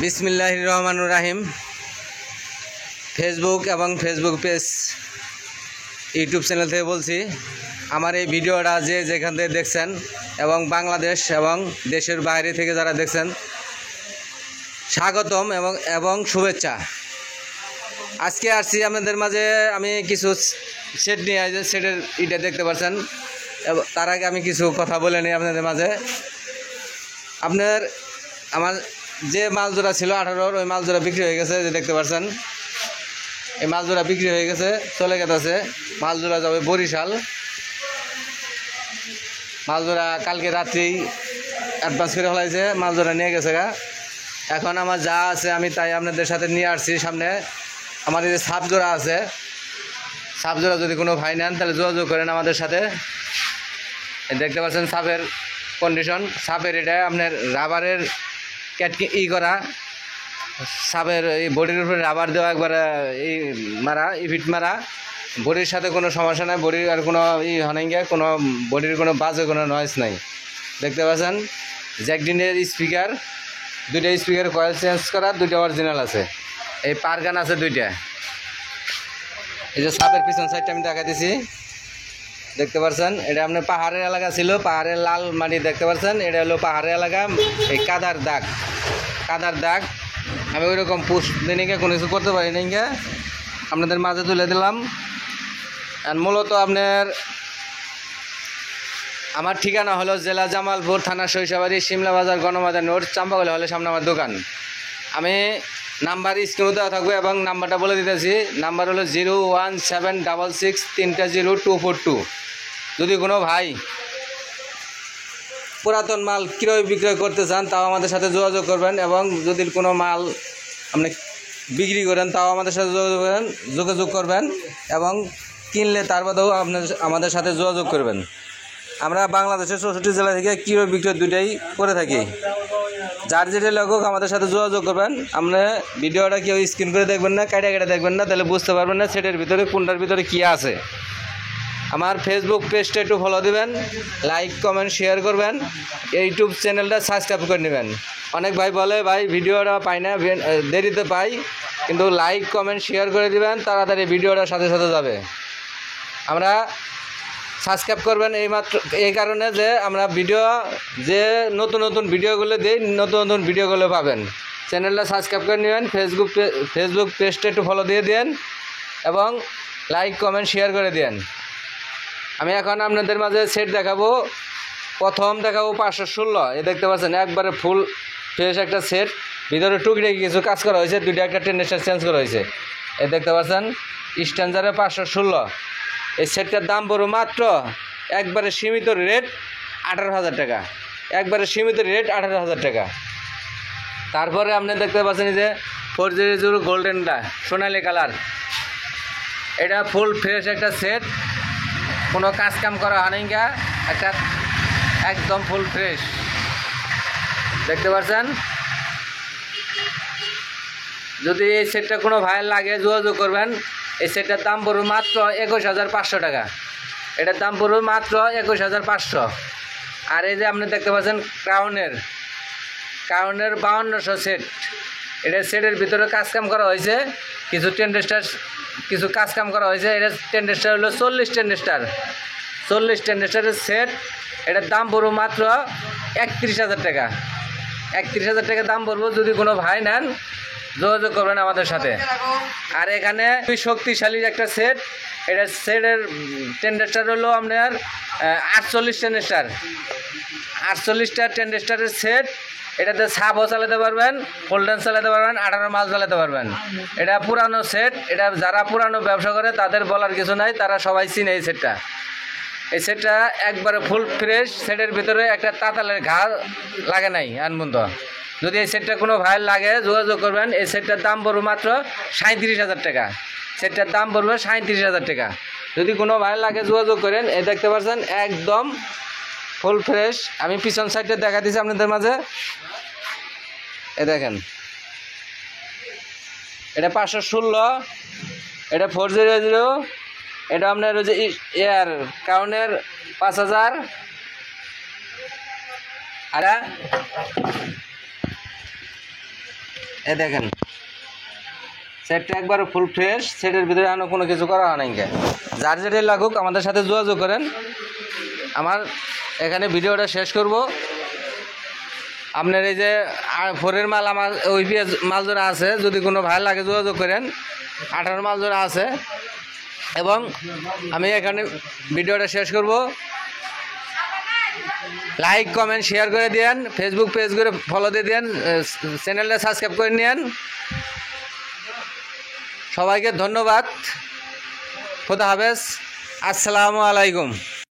বিসমিল্লাহির রহমানুর রাহিম। ফেসবুক এবং ফেসবুক পেজ ইউটিউব চ্যানেল থেকে বলছি, আমার এই ভিডিওটা যে যেখান থেকে দেখছেন এবং বাংলাদেশ এবং দেশের বাইরে থেকে যারা দেখছেন, স্বাগতম এবং শুভেচ্ছা। আজকে আসছি আপনাদের মাঝে, আমি কিছু সেট নিয়ে আসছি, সেটের ইটা দেখতে পাচ্ছেন। তার আগে আমি কিছু কথা বলে নিই আপনাদের মাঝে। আমার যে মাল জোড়া ছিল 18, ওই মাল জোড়া বিক্রি হয়ে গেছে, যে দেখতে পাচ্ছেন এই মাল জোড়া বিক্রি হয়ে গেছে, চলে গেছে। মাল জোড়া যাবে বরিশাল। মাল জোড়া কালকে রাত্রেই অ্যাডভান্স করে ফেলাইছে, মাল জোড়া নিয়ে গেছে গা। এখন আমার যা আছে আমি তাই আপনাদের সাথে নিয়ে আসছি সামনে। আমার এই যে সাপ জোড়া আছে, সাপ জোড়া যদি কোনো ভাই নেন তাহলে যোগাযোগ করেন আমাদের সাথে। দেখতে পাচ্ছেন সাপের কন্ডিশন। সাপের এটা আপনার রাবারের ক্যাটকি করা, সাপের এই বডির উপরে রাবার দেওয়া, একবারে এই মারা, ফিট মারা। বডির সাথে কোনো সমস্যা নাই, বডির আর কোনো হনাইঙ্গা, কোনো বডির কোনো বাজে কোনো নয়েজ নাই। দেখতে পাচ্ছেন জ্যাকডিনের স্পিকার, দুইটা স্পিকার কয়েল চেঞ্জ করা, দুইটা অরিজিনাল আছে। এই পারগান আছে দুইটা। এই যে সাপের পিছন সাইডটা আমি দেখাইতেছি, দেখতে পাচ্ছেন। এটা আপনার পাহাড়ের এলাকা ছিল, পাহাড়ের লাল মাটি দেখতে পাচ্ছেন। এটা হলো পাহাড়ের এলাকা, এই কাদার দাগ। আমি ওই রকম পুষ দিনকে কোনো কিছু করতে পারি নাই, আপনাদের মাঝে তুলে দিলাম। আর মূলত আমার ঠিকানা হলো জেলা জামালপুর, থানা শৈশবাড়ি, শিমলা বাজার, গণবাজার নোড, চাম্পাগলি হলে সামনে আমার দোকান। আমি নাম্বার স্ক্রিনে দেওয়া থাকবে এবং নাম্বারটা বলে দিতেছি। নাম্বার হলো 01766300242। যদি কোনো ভাই পুরাতন মাল ক্রয় বিক্রয় করতে চান তাও আমাদের সাথে যোগাযোগ করবেন, এবং যদি কোনো মাল আপনি বিক্রি করেন তাও আমাদের সাথে যোগাযোগ করবেন, এবং কিনলে তার বাদেও আমাদের সাথে যোগাযোগ করবেন। আমরা বাংলাদেশের 64 জেলা থেকে ক্রয় বিক্রয় দুইটাই করে থাকি। যার যেটা লাগুক আমাদের সাথে যোগাযোগ করবেন। আপনি ভিডিওটা কেউ স্ক্রিন করে দেখবেন না, কাটা দেখবেন না, তাহলে বুঝতে পারবেন না সেটের ভিতরে কোনটার ভিতরে কী আছে। আমার ফেসবুক পেজটা একটু ফলো দিবেন, লাইক কমেন্ট শেয়ার করবেন, ইউটিউব চ্যানেলটা সাবস্ক্রাইব করে নেবেন। অনেক ভাই বলে ভাই ভিডিওটা পাই না, দেরিতে পাই, কিন্তু লাইক কমেন্ট শেয়ার করে দিবেন, তাড়াতাড়ি ভিডিওটার সাথে সাথে যাবে। আমরা সাবস্ক্রাইব করবেন এই কারণে যে আমরা যে নতুন ভিডিওগুলো দিই, নতুন ভিডিওগুলো পাবেন। চ্যানেলটা সাবস্ক্রাইব করে নেবেন, ফেসবুক পেজটা একটু ফলো দিয়ে দেন, এবং লাইক কমেন্ট শেয়ার করে দেন। আমি এখন আপনাদের মাঝে সেট দেখাবো। প্রথম দেখাবো 516। এ দেখতে পাচ্ছেন একবারে ফুল ফ্রেশ একটা সেট, ভিতরে টুকরে কিছু কাজ করা হয়েছে, দুইটা একটা টেন্ডেস্টার চেঞ্জ করা হয়েছে। এ দেখতে পাচ্ছেন স্ট্যান্ডারে 516। এই সেটটার দাম পড়ো মাত্র একবারে সীমিত রেট 18,000 টাকা, একবারে সীমিত রেট 18,000 টাকা। তারপরে আপনি দেখতে পাচ্ছেন যে 400 গোল্ডেনটা সোনালি কালার, এটা ফুল ফ্রেশ একটা সেট, কোনো কাজ কাম করা হয় না, একটা একদম ফুল ফ্রেশ। দেখতে পাচ্ছেন। যদি এই সেটটা কোনো ভাইয়ের লাগে যোগাযোগ করবেন। এই সেটটার দাম পড়বে মাত্র 21,500 টাকা। এটার দাম পড়বে মাত্র 21,500। আর এই যে আপনি দেখতে পাচ্ছেন ক্রাউনের 5200 সেট। এটা সেটের ভিতরে কাজ কাম করা হয়েছে, কিছু টেন্ডেস্টার কিছু কাজ কাম করা হয়েছে। এটা টেন্ডেস্টার হলো 40 টেন্ডেস্টারের সেট। এটার দাম পড়বে মাত্র 31,000 টাকা। 31,000 টাকা দাম পড়বো। যদি কোনো ভাই নেন যোগাযোগ করবেন আমাদের সাথে। আর এখানে শক্তিশালী একটা সেট। এটা সেটের টেন্ডেস্টার হলো আপনার 48 টেন্ডেস্টার, 48টা টেন্ডেস্টারের সেট। এটাতে সাপও চালাতে পারবেন, হোল্ডেন চালাতে পারবেন, 18 মাল চালাতে পারবেন। এটা পুরানো সেট, এটা যারা পুরানো ব্যবসা করে তাদের বলার কিছু নাই, তারা সবাই চিনে এই সেটটা। এই সেটটা একবারে ফুল ফ্রেশ, সেটের ভিতরে একটা তাতালের ঘা লাগে নাই আনবন্ধ। যদি এই সেটটা কোনো ভাইয়ের লাগে যোগাযোগ করবেন। এই সেটটার দাম পড়বে মাত্র 37,000 টাকা। সেটটার দাম পড়বে 37,000 টাকা। যদি কোনো ভাইয়ের লাগে যোগাযোগ করেন। এই দেখতে পাচ্ছেন একদম ফুল ফ্রেশ। আমি পিছন সাইডটা দেখা দিচ্ছি আপনাদের মাঝে। এ দেখেন, এটা 516, এটা 400, এটা আপনার ওই যে এয়ার কাউনের 5,000। আর এ দেখেন সেটটা একবার ফুল ফ্রেশ, সেটের ভিতরে এখনো কোনো কিছু করা হয় নাই। যার যেটা লাগুক আমাদের সাথে যোগাযোগ করেন। আমার এখানে ভিডিওটা শেষ করব। আপনার এই যে ফোরের মাল আমার ওই পেঁয়াজ মাল জোড়া আছে, যদি কোনো ভালো লাগে যোগাযোগ করেন। 18 মাল জোড়া আছে এবং আমি এখানে ভিডিওটা শেষ করব। লাইক কমেন্ট শেয়ার করে দেন, ফেসবুক পেজ করে ফলো দিয়ে দেন, চ্যানেলটা সাবস্ক্রাইব করে নেন। সবাইকে ধন্যবাদ। খোদা হাফেজ। আসসালামু আলাইকুম।